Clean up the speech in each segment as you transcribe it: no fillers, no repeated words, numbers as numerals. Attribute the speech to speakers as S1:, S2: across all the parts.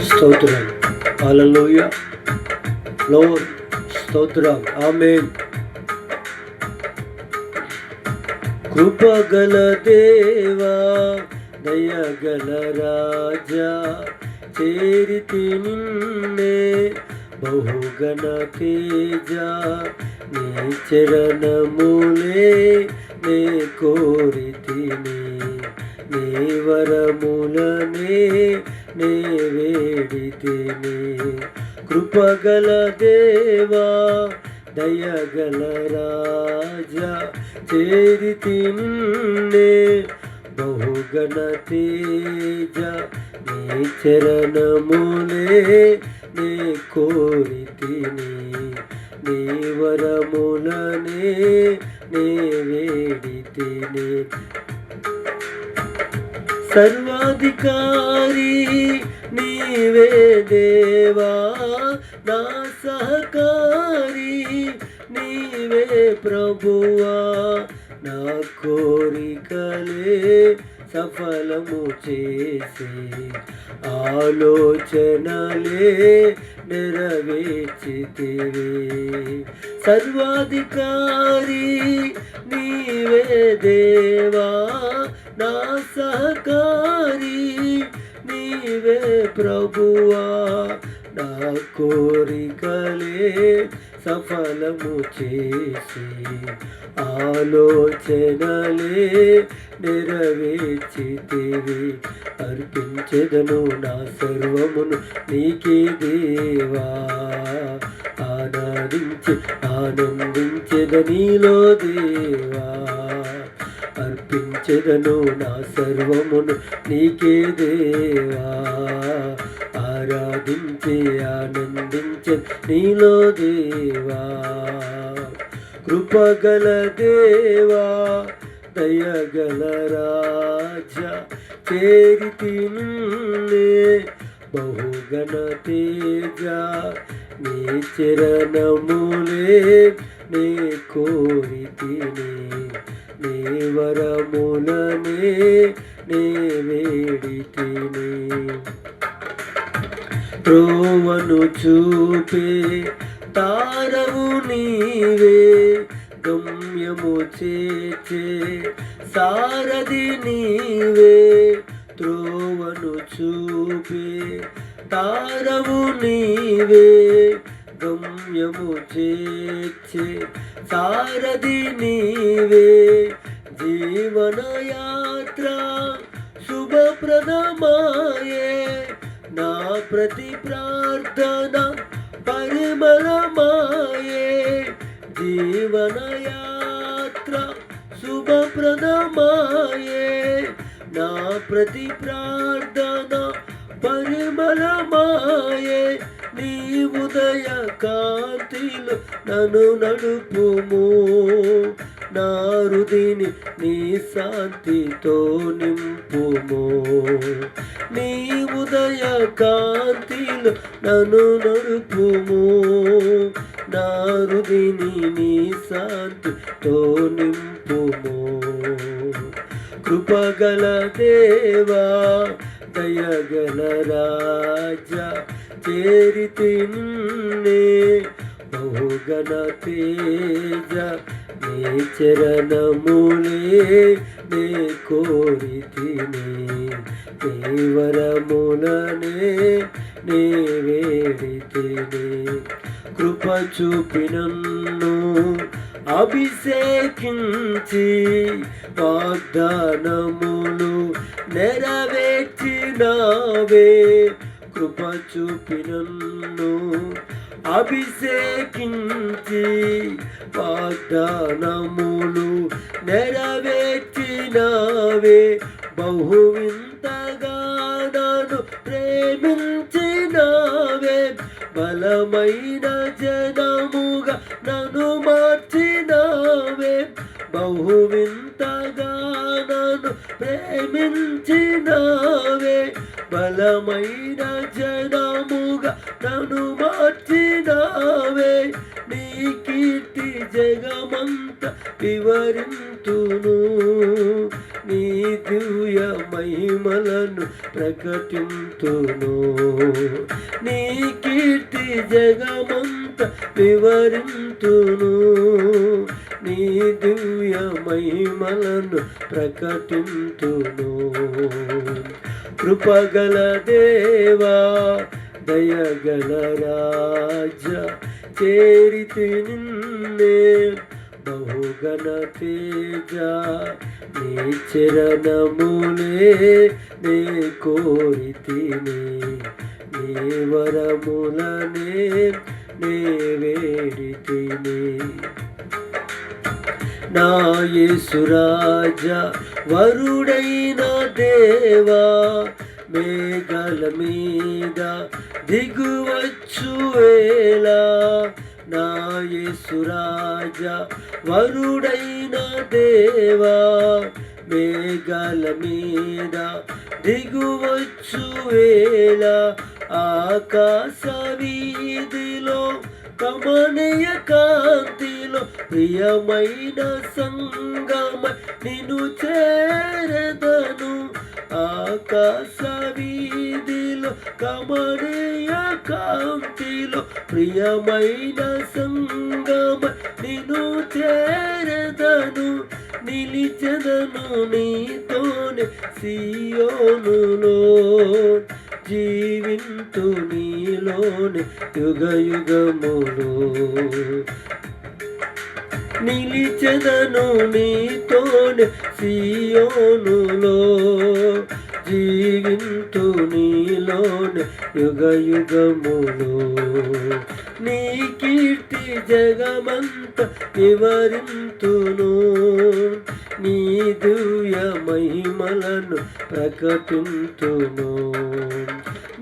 S1: స్తోత్రం. హల్లెలూయా. లోర్ స్తోత్రం. ఆమేన్. కృపగల దేవా దయగల రాజా చేరితి నిన్నే బహుగణ తేజ నీ చరణములే నే కోరితిని నీ వరములనే నే వేడితిని. కృపగల దేవా దయగల రాజా చేరితి నిన్నే బహుగణ తేజ నీ చరణములే నే కోరితిని నీ వరములనే నే వేడితిని. సర్వాధికారి నీవే దేవా నా సహకారి నీవే ప్రభువా నా కోరికలే సఫలము చేసి ఆలోచనలే నెరవేర్చితివి. సర్వాధికారి నీవే దేవా నా సహకారి నీవే ప్రభువా నా కోరికలే సఫలము చేసి ఆలోచనలే నెరవేర్చితివి. అర్పించెదను నా సర్వమును నీకే దేవా ఆనందించెద నీలో దేవా. అర్పించెదను నా సర్వమును నీకే దేవా ఆనందించె నీలో దేవా. కృపగల దేవా దయగల రాజా చేరితి నిన్నే బహుగణ తేజ నీ చరణములే నే కోరితిని నీ వరములనే నే వేడితిని. త్రోవను చూపే తారవు నీవే గమ్యము చేచే సారథి నీవే. త్రోవను చూపే తారవు నీవే గమ్యము చేచే సారథి నీవే. జీవనయాత్ర శుభప్రదమాయే నా ప్రతి ప్రార్థన పరిమళమాయే. జీవనయాత్ర శుభప్రదమాయే నా ప్రతి ప్రార్థన పరిమళమాయే. నీ ఉదయ కాంతిలో నన్ను నడుపుము నా హృదిని నీ శాంతితో నింపుము. నీ ఉదయ కాంతిలో నన్ను నడుపుము నా హృదిని నీ శాంతితో నింపుము. కృపగల దేవా దయగల రాజా చేరితి నిన్నే బహుగణ తేజ నీ చరణములే నే కోరితిని నీ వరములనే నే వేడితిని. కృప చూపి నన్ను అభిషేకించి వాగ్దానములు నెరవేర్చినావే. కృప చూపి నన్ను అభిషేకించి వాగ్దానములు నెరవేర్చినావే. బహు వింతగా నన్ను ప్రేమించినావే. బలమైన జనముగా నన్ను మార్చినావే. బహు వింతగా నన్ను ప్రేమించినావే. బలమైన జనముగా నన్ను మార్చినావే. నీ కీర్తి జగమంత వివరింతును నీ దివ్య మహిమలను ప్రకటింతును. నీ కీర్తి జగమంత వివరింతును. నీ దివ్య మహిమలను ప్రకటింతును. కృపగల దేవా దయగల రాజా చేరితి నిన్నే బహుగణ తేజ. నీ చరణములే నే కోరితిని, నీ వరములనే నే వేడితిని. నా యేసు రాజా వరుడైన దేవా మేఘాల మీద దిగువచ్చు వేళ. నా యేసు రాజా వరుడైన దేవా మేఘాల మీద దిగువచ్చు వేళ. ఆకాశ వీధిలో కమనీయ కాంతిలో ప్రియమైన సంగమ నిన్ను చేరదను. ఆకాశ వీధిలో కమనీయ కాంతిలో ప్రియమైన సంగమ నిన్ను చేరదను. నిలిచెదను నీతోనే సియోనులో, జీవింతు నీలోనే యుగ యుగములో. నిలిచెదను నీతోనే సియోనులో, జీవింతు నీలోనే యుగ యుగములో. నీ కీర్తి జగమంత వివరింతును. నీ దివ్య మహిమలను ప్రకటింతును.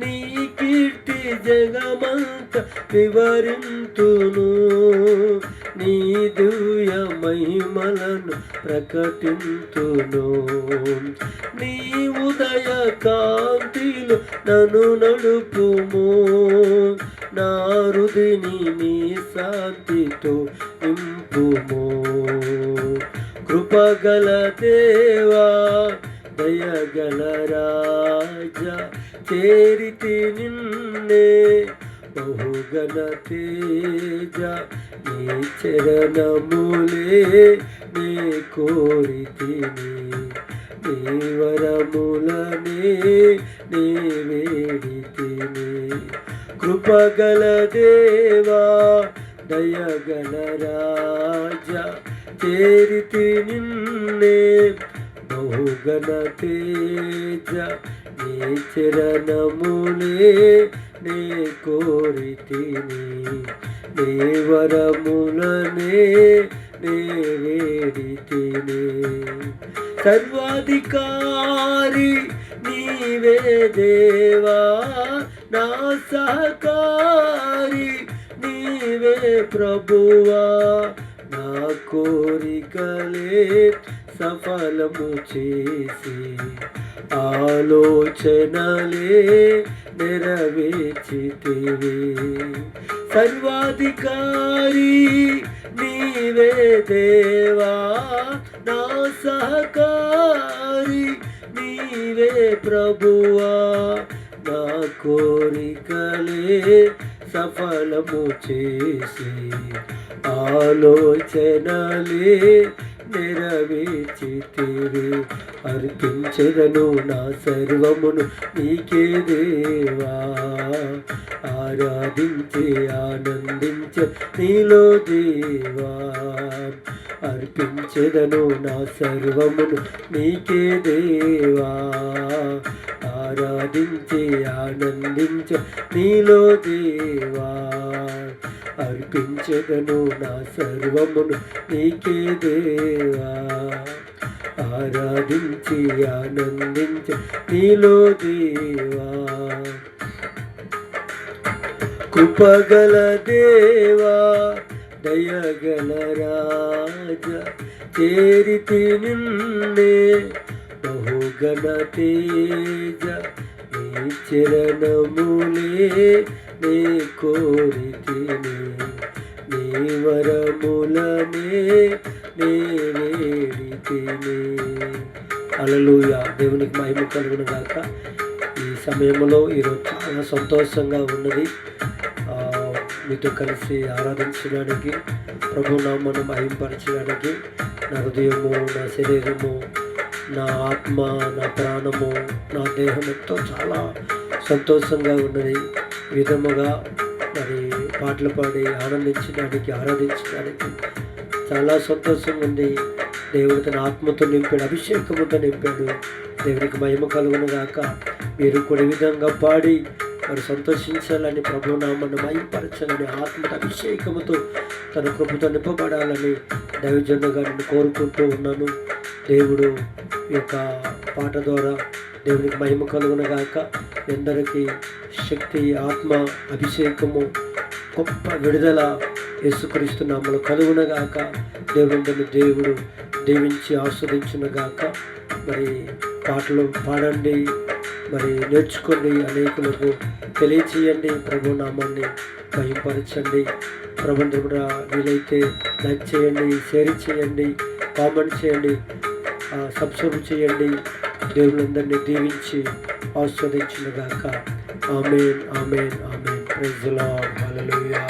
S1: నీ కీర్తి జగమంత వివరింతును. నీ దివ్య మహిమలను ప్రకటింతును. నీ ఉదయ కాంతిలో నన్ను నడుపుము. నా హృదయని నీ శాంతితో నింపుము. కృపగల దేవా దయగల రాజా చేరితి నిన్నే బహుగణ తేజ. నీ చరణములే నే కోరితిని, నీ వరములనే నే వేడితిని. కృపగల దేవా దయగల రాజా చేరితి నిన్నే బహుగణ తేజ. నీ చరణములే నే కోరితిని, నీ వరములనే నే వేడితిని. సర్వాధికారి నీవే దేవా, నా సహకారి నీవే ప్రభువా. నా కోరికలే సఫలము చేసి ఆలోచనలే నెరవేర్చితివి. సర్వాధికారి నీవే దేవా, నా సహకారి నీవే ప్రభువా. నా కోరికలే సఫలము చేసి ఆలోచనలే నెరవేర్చితివి. అర్పించెదను నా సర్వమును నీకే దేవా, ఆరాధించి ఆనందించ నీలో దేవా. అర్పించెదను నా సర్వమును నీకే దేవా, ఆరాధించి ఆనందించ నీలో దేవా. అర్పించెదను నా సర్వమును నీకే దేవా, ఆరాధించి ఆనందించ నీలో దేవా. కృపగల దేవా దయగల రాజా చేరితి నిన్నే బహుగణ తేజ. నీ చరణములే నే కోరితిని, నీ వరములనే నే వేడితిని. హల్లెలూయా. దేవునికి మహిమ కలుగును గాక. ఈ సమయంలో ఈరోజు చాలా సంతోషంగా ఉన్నది. మీతో కలిసి ఆరాధించడానికి, ప్రభు నామమును మహిమపరచడానికి నా హృదయము, నా శరీరము, నా ఆత్మ, నా ప్రాణము, నా దేహం ఎంతో చాలా సంతోషంగా ఉన్నది. ఈ విధముగా మరి పాటలు పాడి ఆనందించడానికి, ఆరాధించడానికి చాలా సంతోషంగా ఉంది. దేవుడు తన ఆత్మతో నింపాడు, అభిషేకముతో నింపాడు. దేవునికి మహిమ కలుగును గాక. మీరు కూడా ఈ విధంగా పాడి మరి సంతోషించాలని, ప్రభు నామమును మహిమపరచాలని, ఆత్మతో అభిషేకముతో తన కృపతో నింపబడాలని దైవజనుగా నేను కోరుకుంటూ ఉన్నాను. దేవుడు ఈ యొక్క పాట ద్వారా దేవునికి మహిమ కలుగును గాక. ఎందరికీ శక్తి, ఆత్మ అభిషేకము, గొప్ప విడుదల యేసుక్రీస్తు నామములో కలుగును గాక. దేవుడు దీవించి ఆస్వాదించును గాక. మరి పాటలు పాడండి, మరి నేర్చుకోండి, అనేకులకు తెలియచేయండి, ప్రభు నామాన్ని మహిమపరచండి. ప్రభుత్వం కూడా వీలైతే లైక్ చేయండి, షేర్ చేయండి, కామెంట్ చేయండి, సబ్స్క్రైబ్ చేయండి. దేవులందరినీ దీవించి ఆస్వాదించును గాక. Amen, amen, amen. Praise the lord. Hallelujah.